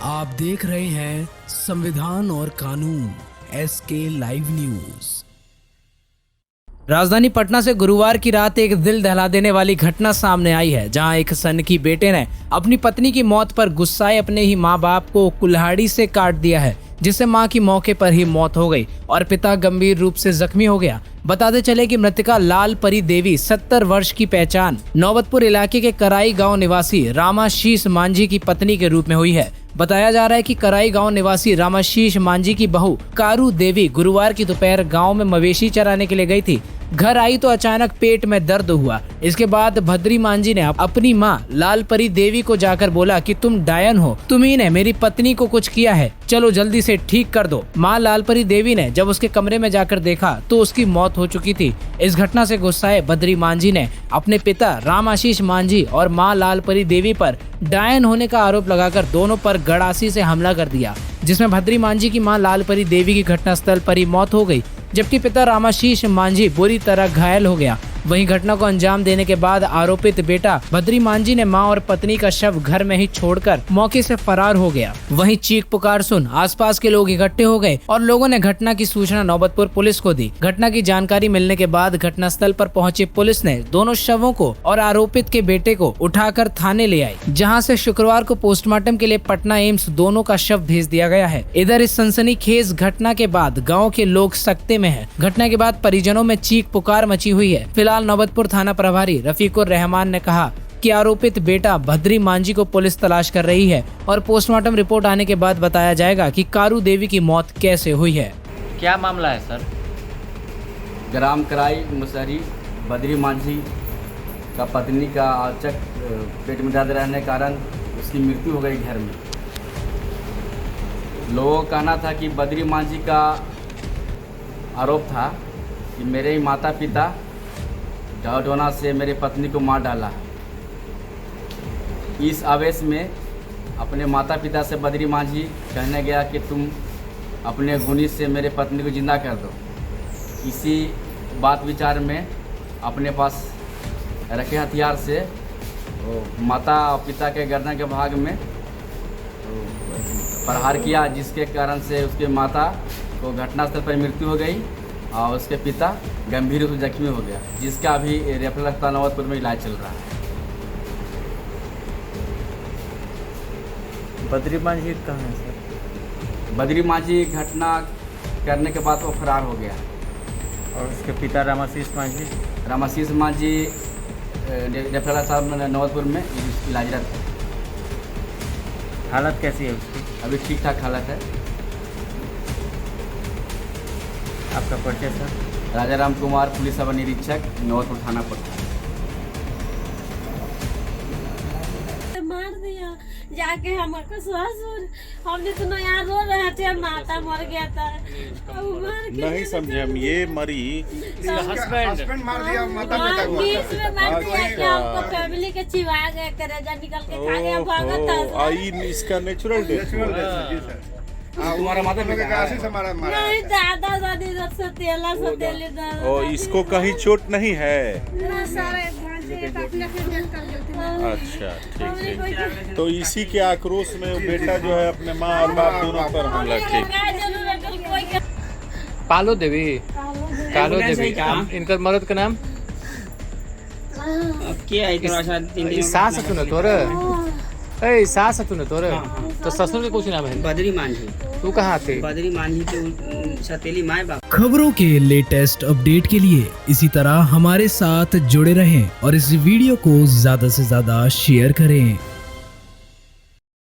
आप देख रहे हैं संविधान और कानून SK लाइव न्यूज। राजधानी पटना से गुरुवार की रात एक दिल दहला देने वाली घटना सामने आई है, जहां एक सनकी बेटे ने अपनी पत्नी की मौत पर गुस्साए अपने ही मां बाप को कुल्हाड़ी से काट दिया है, जिससे मां की मौके पर ही मौत हो गई और पिता गंभीर रूप से जख्मी हो गया। बताते चले कि मृतका लाल परी देवी 70 वर्ष की पहचान नौबतपुर इलाके के कराई गांव निवासी रामाशीष मांझी की पत्नी के रूप में हुई है। बताया जा रहा है कि कराई गांव निवासी रामाशीष मांझी की बहू कारू देवी गुरुवार की दोपहर गांव में मवेशी चराने के लिए गई थी। घर आई तो अचानक पेट में दर्द हुआ। इसके बाद भद्री मांझी ने अपनी मां लाल परी देवी को जाकर बोला कि तुम डायन हो, तुम्ही ने मेरी पत्नी को कुछ किया है, चलो जल्दी से ठीक कर दो। मां लाल परी देवी ने जब उसके कमरे में जाकर देखा तो उसकी मौत हो चुकी थी। इस घटना से गुस्साए भद्री मांझी ने अपने पिता रामाशीष मांझी और मां लाल परी देवी पर डायन होने का आरोप लगाकर दोनों पर गड़ासी से हमला कर दिया, जिसमें भद्री मांझी की मां लाल परी देवी की घटनास्थल पर ही मौत हो गई, जबकि पिता रामाशीष मांझी बुरी तरह घायल हो गया। वहीं घटना को अंजाम देने के बाद आरोपित बेटा भद्री मांझी ने मां और पत्नी का शव घर में ही छोड़कर मौके से फरार हो गया। वहीं चीख पुकार सुन आसपास के लोग इकट्ठे हो गए और लोगों ने घटना की सूचना नौबतपुर पुलिस को दी। घटना की जानकारी मिलने के बाद घटनास्थल पर पहुंची पुलिस ने दोनों शवों को और आरोपित के बेटे को उठाकर थाने ले आई, जहां से शुक्रवार को पोस्टमार्टम के लिए पटना एम्स दोनों का शव भेज दिया गया है। इधर इस सनसनीखेज घटना के बाद गाँव के लोग सख्ते में है। घटना के बाद परिजनों में चीख पुकार मची हुई है। फिलहाल नौबतपुर थाना प्रभारी रफीकुर रहमान ने कहा कि आरोपित बेटा भद्री मांझी को पुलिस तलाश कर रही है और पोस्टमार्टम रिपोर्ट आने के बाद बताया जाएगा कि कारू देवी की मौत कैसे हुई है। क्या मामला है सर? ग्राम कराई मुसहरी भद्री मांझी का पत्नी का अचानक पेट में दर्द रहने के कारण उसकी मृत्यु हो गई घर में। लोगों का कहना था कि भद्री मांझी का आरोप था कि मेरे ही माता पिता डाउडोना से मेरे पत्नी को मार डाला। इस आवेश में अपने माता पिता से भद्री मांझी कहने गया कि तुम अपने गुनी से मेरे पत्नी को जिंदा कर दो। इसी बात विचार में अपने पास रखे हथियार से माता और पिता के गर्दन के भाग में प्रहार किया, जिसके कारण से उसके माता को घटनास्थल पर मृत्यु हो गई और उसके पिता गंभीर रूप से जख्मी हो गया, जिसका अभी रेफरल अस्पताल नौबतपुर में इलाज चल रहा है। भद्री मांझी कहाँ है सर? भद्री मांझी घटना करने के बाद वो फरार हो गया। और उसके पिता रामाशीष मांझी? रामाशीष मांझी रेफरल अस्पताल नौबतपुर में इलाजरत है। हालत कैसी है उसकी? अभी ठीक ठाक हालत है। आपका परिचय सर? राजा राम कुमार, पुलिस सब निरीक्षक, नौबतपुर थाना पटना। मार दिया जाके हमारे ससुर, हमने तो यहाँ रो रहे थे, माता मर गया था। नहीं समझे हम, ये मरी हस्बैंड मार दिया, माता पिता को बीच में मार दिया कि हमको फैमिली के चिवा गए, करेजा निकल के खा गया, भागा था। आई इसका नेचुरल डेथ। तुम्हारा माता पिता नहीं, दादा दादी सतेला और इसको कहीं चोट नहीं है? अच्छा ठीक ठीक। तो इसी के आक्रोश में बेटा जो है अपने माँ और बाप दोनों पर हमला किया। पालो देवी, कालो देवी, इनका मर्द का नाम क्या है? सास तू न तोर सास तू न तोर तो ससुर के कुछ नाम है? भद्री मांझी। तू कहाँ थे? भद्री मांझी तो सतेली माए बाप। खबरों के लेटेस्ट अपडेट के लिए इसी तरह हमारे साथ जुड़े रहें और इस वीडियो को ज्यादा से ज्यादा शेयर करें।